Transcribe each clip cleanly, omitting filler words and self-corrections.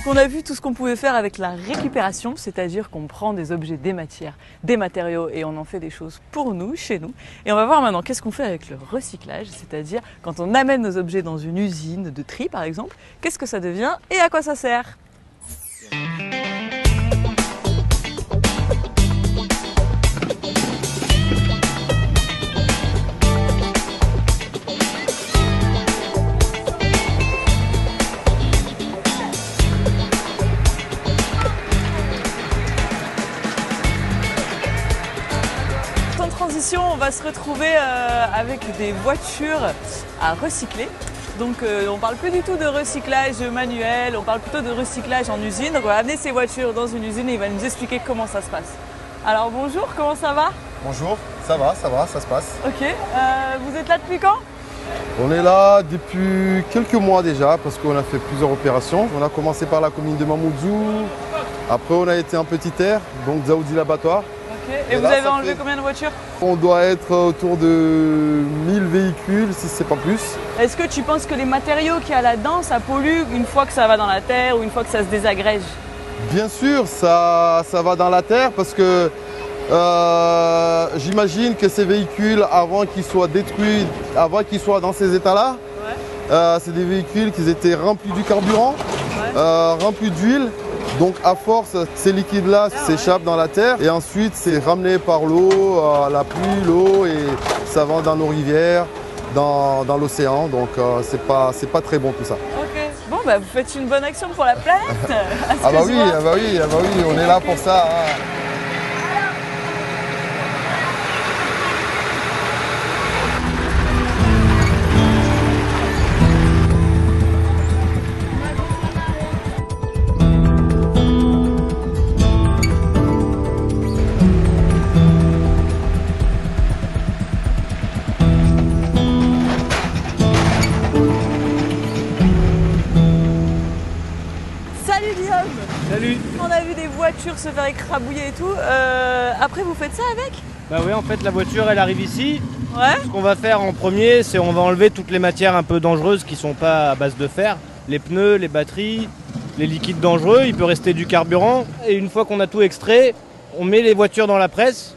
on a vu tout ce qu'on pouvait faire avec la récupération, c'est-à-dire qu'on prend des objets, des matières, des matériaux et on en fait des choses pour nous, chez nous. Et on va voir maintenant qu'est-ce qu'on fait avec le recyclage, c'est-à-dire quand on amène nos objets dans une usine de tri par exemple, qu'est-ce que ça devient et à quoi ça sert? On va se retrouver avec des voitures à recycler. Donc on parle plus du tout de recyclage manuel, on parle plutôt de recyclage en usine. Donc on va amener ces voitures dans une usine et il va nous expliquer comment ça se passe. Alors bonjour, comment ça va? Bonjour, ça va, ça se passe. Ok, vous êtes là depuis quand? On est là depuis quelques mois déjà parce qu'on a fait plusieurs opérations. On a commencé par la commune de Mamoudzou, après on a été en Petit Air, donc Dzaoudi l'abattoir. Et vous là, avez enlevé combien de voitures? On doit être autour de 1000 véhicules, si c'est pas plus. Est-ce que tu penses que les matériaux qu'il y a là-dedans, ça pollue une fois que ça va dans la terre ou une fois que ça se désagrège? Bien sûr, ça va dans la terre parce que j'imagine que ces véhicules, avant qu'ils soient détruits, avant qu'ils soient dans ces états-là, c'est des véhicules qui étaient remplis du carburant, remplis d'huile. Donc à force, ces liquides-là s'échappent dans la terre et ensuite c'est ramené par l'eau, la pluie, l'eau et ça va dans nos rivières, dans l'océan. Donc c'est pas très bon tout ça. Ok. Bon bah vous faites une bonne action pour la planète. Ah bah oui, on est là pour ça. Hein. Salut. On a vu des voitures se faire écrabouiller et tout. Après, vous faites ça avec? Bah oui, en fait, la voiture, elle arrive ici. Ouais. Ce qu'on va faire en premier, c'est on va enlever toutes les matières un peu dangereuses qui sont pas à base de fer. Les pneus, les batteries, les liquides dangereux. Il peut rester du carburant. Et une fois qu'on a tout extrait, on met les voitures dans la presse.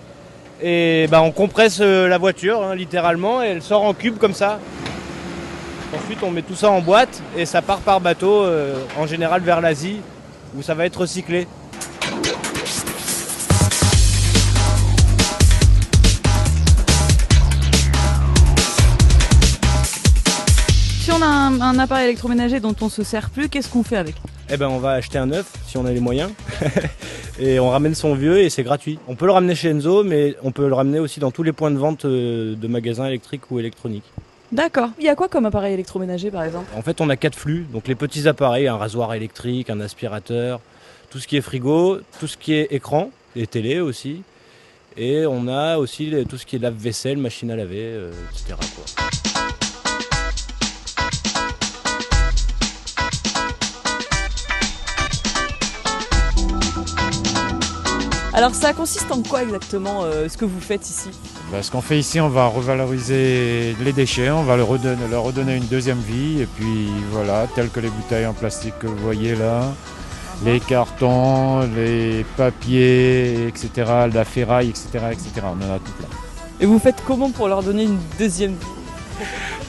Et bah, on compresse la voiture, hein, littéralement, et elle sort en cube comme ça. Ensuite, on met tout ça en boîte et ça part par bateau, en général vers l'Asie, où ça va être recyclé. Si on a un appareil électroménager dont on se sert plus, qu'est-ce qu'on fait avec? Eh ben on va acheter un neuf si on a les moyens et on ramène son vieux et c'est gratuit. On peut le ramener chez Enzo, mais on peut le ramener aussi dans tous les points de vente de magasins électriques ou électroniques. D'accord. Il y a quoi comme appareil électroménager par exemple? En fait on a 4 flux, donc les petits appareils, un rasoir électrique, un aspirateur, tout ce qui est frigo, tout ce qui est écran, les télés aussi. Et on a aussi tout ce qui est lave-vaisselle, machine à laver, etc. quoi. Alors ça consiste en quoi exactement ce que vous faites ici? Ce qu'on fait ici, on va revaloriser les déchets, on va leur redonner une deuxième vie. Et puis voilà, telles que les bouteilles en plastique que vous voyez là, les cartons, les papiers, etc., la ferraille, etc., etc. On en a tout plein. Et vous faites comment pour leur donner une deuxième vie?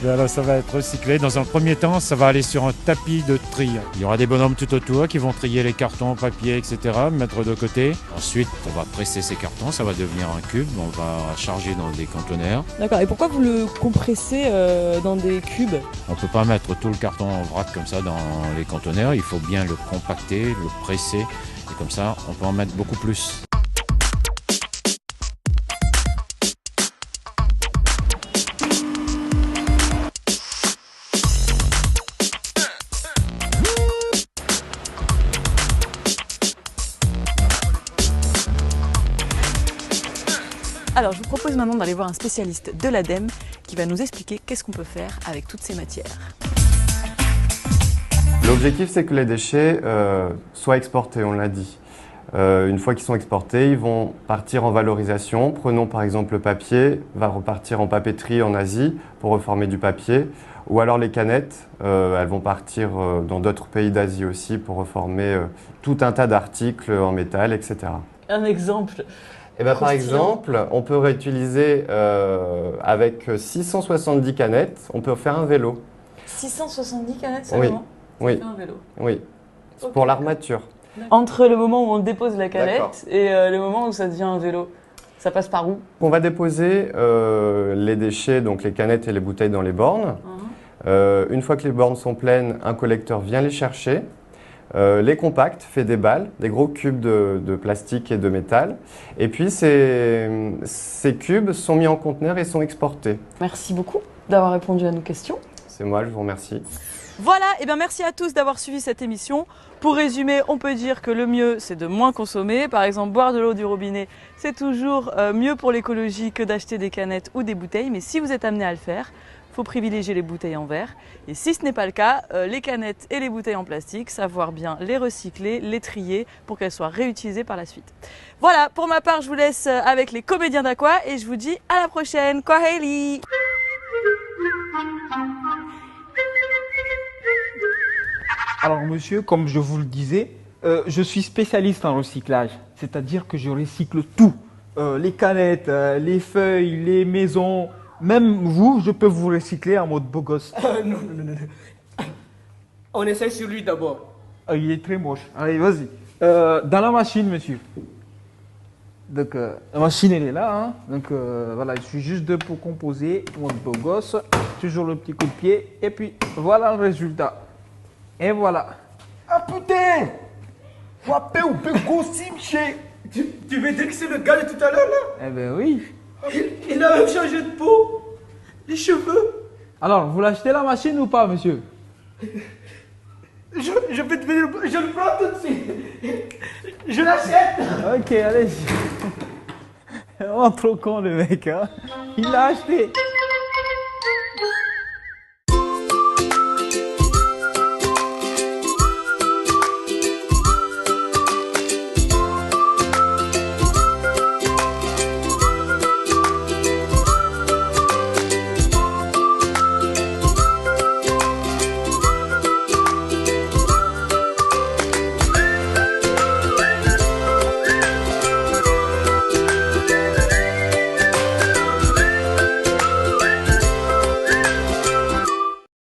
Alors ça va être recyclé. Dans un premier temps, ça va aller sur un tapis de tri. Il y aura des bonhommes tout autour qui vont trier les cartons, papiers, etc., mettre de côté. Ensuite, on va presser ces cartons, ça va devenir un cube. On va charger dans des conteneurs. D'accord. Et pourquoi vous le compressez dans des cubes? On ne peut pas mettre tout le carton en vrac comme ça dans les conteneurs. Il faut bien le compacter, le presser. Et comme ça, on peut en mettre beaucoup plus. Alors je vous propose maintenant d'aller voir un spécialiste de l'ADEME qui va nous expliquer qu'est-ce qu'on peut faire avec toutes ces matières. L'objectif c'est que les déchets soient exportés, on l'a dit. Une fois qu'ils sont exportés, ils vont partir en valorisation. Prenons par exemple le papier, va repartir en papeterie en Asie pour reformer du papier. Ou alors les canettes, elles vont partir dans d'autres pays d'Asie aussi pour reformer tout un tas d'articles en métal, etc. Un exemple. Et par exemple, on peut réutiliser avec 670 canettes, on peut faire un vélo. 670 canettes Oui, seulement? oui, un vélo. oui. C'est Ok, pour l'armature. Entre le moment où on dépose la D'accord. canette et le moment où ça devient un vélo, ça passe par où? On va déposer les déchets, donc les canettes et les bouteilles dans les bornes. Une fois que les bornes sont pleines, un collecteur vient les chercher. Les compacts, fait des balles, des gros cubes de plastique et de métal. Et puis ces cubes sont mis en conteneur et sont exportés. Merci beaucoup d'avoir répondu à nos questions. C'est moi, je vous remercie. Voilà, et bien merci à tous d'avoir suivi cette émission. Pour résumer, on peut dire que le mieux, c'est de moins consommer. Par exemple, boire de l'eau du robinet, c'est toujours mieux pour l'écologie que d'acheter des canettes ou des bouteilles. Mais si vous êtes amené à le faire, il faut privilégier les bouteilles en verre. Et si ce n'est pas le cas, les canettes et les bouteilles en plastique, savoir bien les recycler, les trier pour qu'elles soient réutilisées par la suite. Voilà, pour ma part, je vous laisse avec les comédiens d'Aqua et je vous dis à la prochaine. Kwaheli! Alors monsieur, comme je vous le disais, je suis spécialiste en recyclage, c'est-à-dire que je recycle tout. Les canettes, les feuilles, les maisons, même vous, je peux vous recycler en mode beau gosse. Non. On essaie sur lui d'abord. Il est très moche. Allez, vas-y. Dans la machine, monsieur. Donc, la machine, elle est là. Hein. Donc, voilà, il suffit juste de pour composer, mode beau gosse, toujours le petit coup de pied, et puis voilà le résultat. Et voilà. Ah putain! Wapé ou Pegossim chez. Tu veux dire que c'est le gars de tout à l'heure là? Eh ben oui. Il a même changé de peau. Les cheveux. Alors, vous l'achetez la machine ou pas, monsieur? Je vais te venir. Je le prends tout de suite. Je l'achète. Ok, allez-y. Oh, trop con le mec, hein. Il l'a acheté.